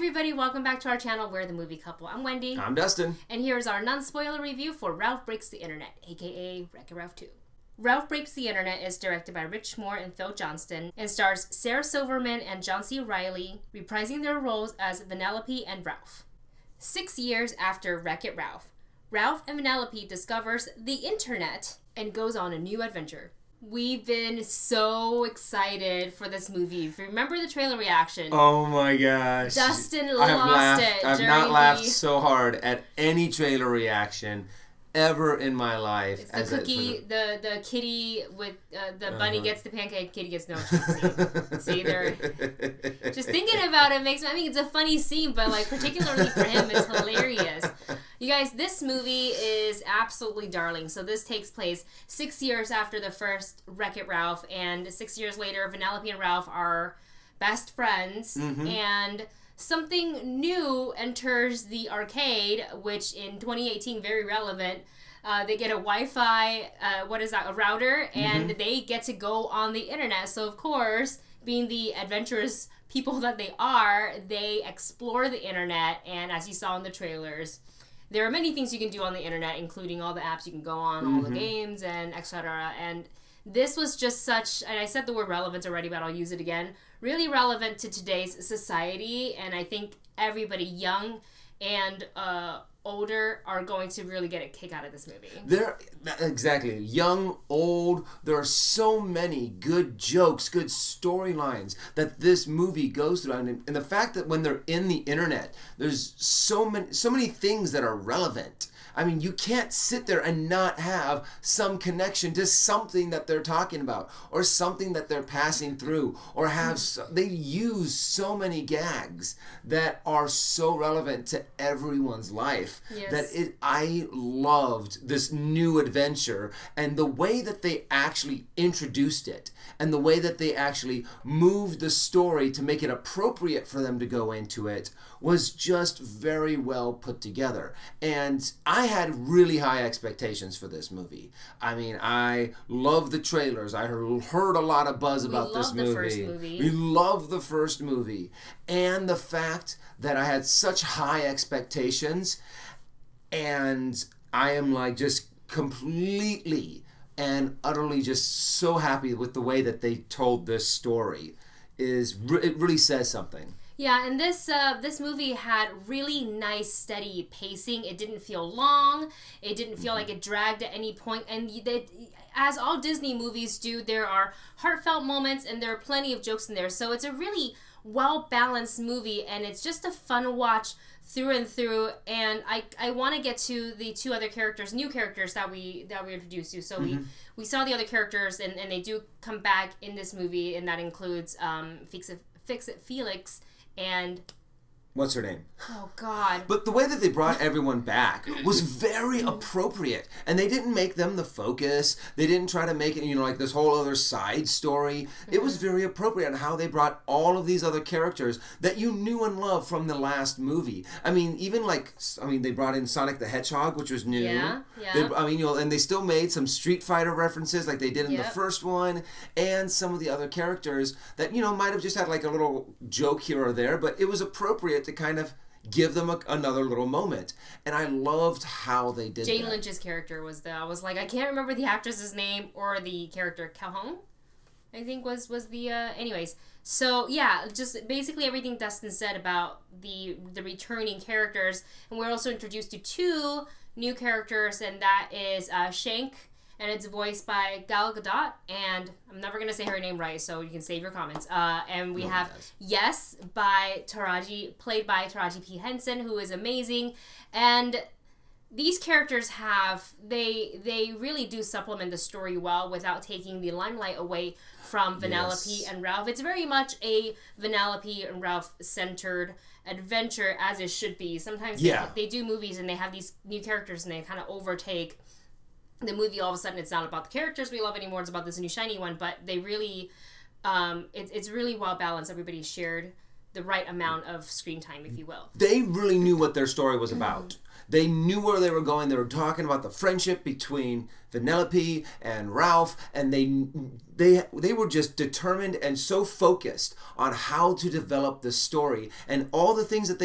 everybody, welcome back to our channel, We're the Movie Couple. I'm Wendy. I'm Dustin. And here's our non-spoiler review for Ralph Breaks the Internet, aka Wreck-It Ralph 2. Ralph Breaks the Internet is directed by Rich Moore and Phil Johnston and stars Sarah Silverman and John C. Reilly, reprising their roles as Vanellope and Ralph. 6 years after Wreck-It Ralph, Ralph and Vanellope discovers the internet and goes on a new adventure. We've been so excited for this movie. If you remember the trailer reaction. Oh my gosh. Dustin lost it. I've not laughed so hard at any trailer reaction ever in my life. It's the cookie, the kitty with the bunny gets the pancake, kitty gets no cheese. See, they're just thinking about it makes me. I mean, it's a funny scene, but like particularly for him, it's hilarious. You guys, this movie is absolutely darling. So this takes place 6 years after the first Wreck-It Ralph, and 6 years later, Vanellope and Ralph are best friends, and something new enters the arcade, which in 2018, very relevant. They get a Wi-Fi, a router, and they get to go on the internet. So of course, being the adventurous people that they are, they explore the internet, and as you saw in the trailers, there are many things you can do on the internet, including all the apps you can go on, all the games, and etc. And this was just such, and I said the word relevant already, but I'll use it again, really relevant to today's society, and I think everybody young and older are going to really get a kick out of this movie. Exactly. Young, old, there are so many good jokes, good storylines that this movie goes through. And the fact that when they're in the internet, there's so many things that are relevant. I mean, you can't sit there and not have some connection to something that they're talking about or something that they're passing through, or they use so many gags that are so relevant to everyone's life. Yes. I loved this new adventure, and the way that they actually introduced it and the way that they actually moved the story to make it appropriate for them to go into it was just very well put together. And I had really high expectations for this movie. I mean, I love the trailers. I heard a lot of buzz about this movie. We loved the first movie. And the fact that I had such high expectations, and I am like just completely and utterly just so happy with the way that they told this story. It really says something. Yeah, and this movie had really nice, steady pacing. It didn't feel long. It didn't feel like it dragged at any point. And as all Disney movies do, there are heartfelt moments, and there are plenty of jokes in there. So it's a really well-balanced movie, and it's just a fun watch through and through. And I want to get to the two other characters, new characters that we introduced to. So we saw the other characters, and they do come back in this movie, and that includes Fix-It Felix and... What's her name? Oh, God. But the way that they brought everyone back was very appropriate. And they didn't make them the focus. They didn't try to make it, you know, like this whole other side story. It was very appropriate on how they brought all of these other characters that you knew and loved from the last movie. I mean, even like, they brought in Sonic the Hedgehog, which was new. Yeah, yeah. And they still made some Street Fighter references like they did in the first one. And some of the other characters that, you know, might have just had like a little joke here or there. But it was appropriate to kind of give them another little moment, and I loved how they did. Jane Lynch's character was I was like, I can't remember the actress's name or the character. Calhoun, I think was the anyways. So yeah, just basically everything Dustin said about the returning characters, and we're also introduced to two new characters, and that is Shank, and it's voiced by Gal Gadot, and I'm never going to say her name right, so you can save your comments. And we have Yes, played by Taraji P. Henson, who is amazing. And these characters they really do supplement the story well without taking the limelight away from Vanellope and Ralph. It's very much a Vanellope and Ralph-centered adventure, as it should be. Sometimes they do movies and they have these new characters and they kind of overtake the movie. All of a sudden it's not about the characters we love anymore, it's about this new shiny one. But they really it's really well balanced. Everybody shared the right amount of screen time, if you will. They really knew what their story was about. They knew where they were going. They were talking about the friendship between Vanellope and Ralph, and they were just determined and so focused on how to develop the story, and all the things that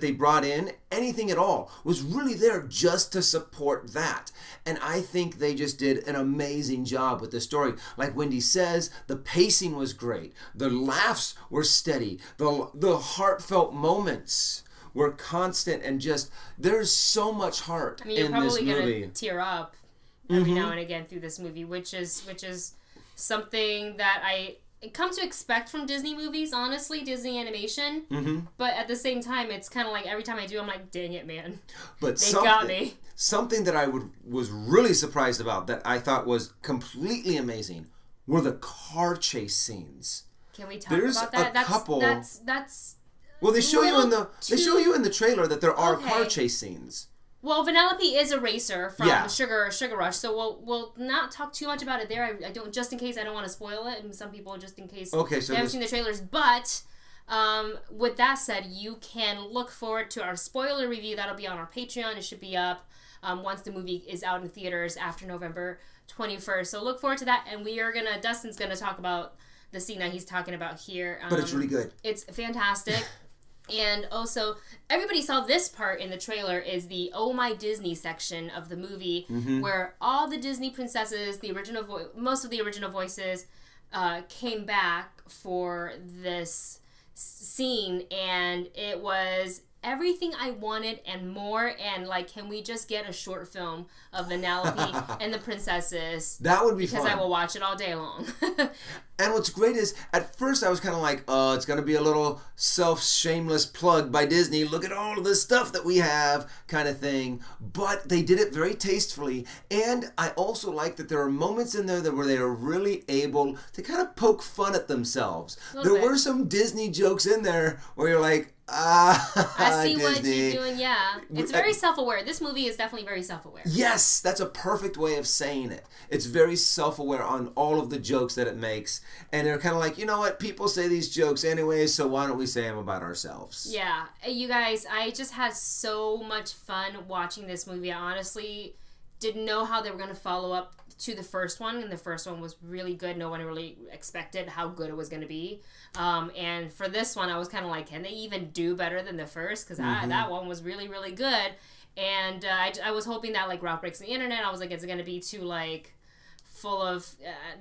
they brought in, anything at all, was really there just to support that. And I think they just did an amazing job with the story. Like Wendy says, the pacing was great. The laughs were steady. The heartfelt moments were constant, and just there's so much heart in this movie. You're probably gonna tear up every now and again through this movie, which is something that I come to expect from Disney movies, honestly, Disney animation. But at the same time, it's kind of like every time I do, I'm like, dang it, man. But they got me. Something that I was really surprised about, that I thought was completely amazing, were the car chase scenes. Can we talk about that? That's well, they show you in the trailer that there are car chase scenes. Well, Vanellope is a racer from Sugar Rush, so we'll not talk too much about it there. I don't, just in case I don't want to spoil it, and some people just in case they haven't seen the trailers. But with that said, you can look forward to our spoiler review. That'll be on our Patreon. It should be up once the movie is out in theaters after November 21st. So look forward to that, and Dustin's gonna talk about the scene that he's talking about here. But it's really good. It's fantastic. And also, everybody saw this part in the trailer is the Oh My Disney section of the movie, where all the Disney princesses, most of the original voices, came back for this scene, and it was everything I wanted and more. And like, can we just get a short film of Vanellope and the princesses? That would be fun. Because I will watch it all day long. And what's great is, at first I was kind of like, oh, it's going to be a little self-shameless plug by Disney. Look at all of this stuff that we have, kind of thing. But they did it very tastefully. And I also like that there are moments in there where they are really able to kind of poke fun at themselves. There were some Disney jokes in there where you're like, I see Disney. What you're doing, yeah. It's very self-aware. This movie is definitely very self-aware. Yes, that's a perfect way of saying it. It's very self-aware on all of the jokes that it makes. And they're kind of like, you know what, people say these jokes anyway, so why don't we say them about ourselves? Yeah. You guys, I just had so much fun watching this movie. I honestly didn't know how they were going to follow up to the first one, and the first one was really good. No one really expected how good it was going to be. And for this one, I was kind of like, can they even do better than the first? Because that one was really, really good. And I was hoping that, like, Ralph Breaks the Internet, I was like, is it going to be too, like, full of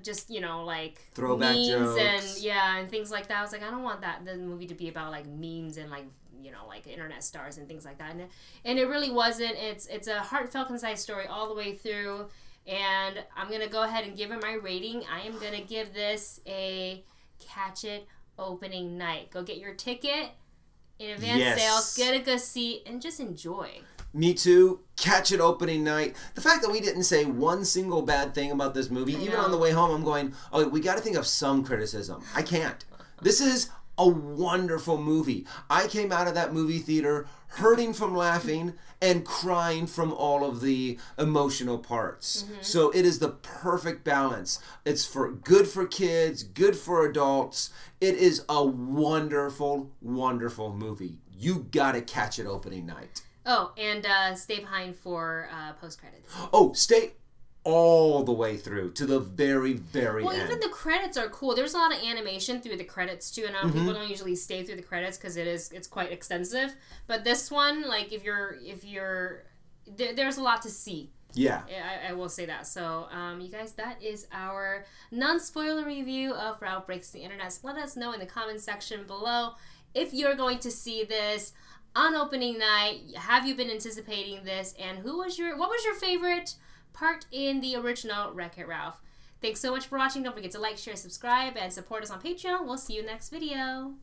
just, you know, like, throwback memes jokes. and things like that. I was like, I don't want the movie to be about, like, memes and, like, you know, like internet stars and things like that. And it really wasn't. It's a heartfelt, concise story all the way through. And I'm going to go ahead and give it my rating. I am going to give this a catch it opening night. Go get your ticket in advance sales, get a good seat, and just enjoy. Me too. Catch it opening night. The fact that we didn't say one single bad thing about this movie, even on the way home, I'm going, oh, we got to think of some criticism. I can't. This is a wonderful movie. I came out of that movie theater hurting from laughing and crying from all of the emotional parts. So it is the perfect balance. It's good for kids, good for adults. It is a wonderful, wonderful movie. You gotta catch it opening night. Oh, and stay behind for post-credits. Oh, stay all the way through to the very, very end. Well, even the credits are cool. There's a lot of animation through the credits too, and people don't usually stay through the credits because it's quite extensive. But this one, like, if you're there's a lot to see. Yeah. I will say that. So, you guys, that is our non-spoiler review of Ralph Breaks the Internet. So let us know in the comments section below if you're going to see this on opening night. Have you been anticipating this? And what was your favorite part in the original Wreck-It Ralph? Thanks so much for watching. Don't forget to like, share, subscribe, and support us on Patreon. We'll see you next video.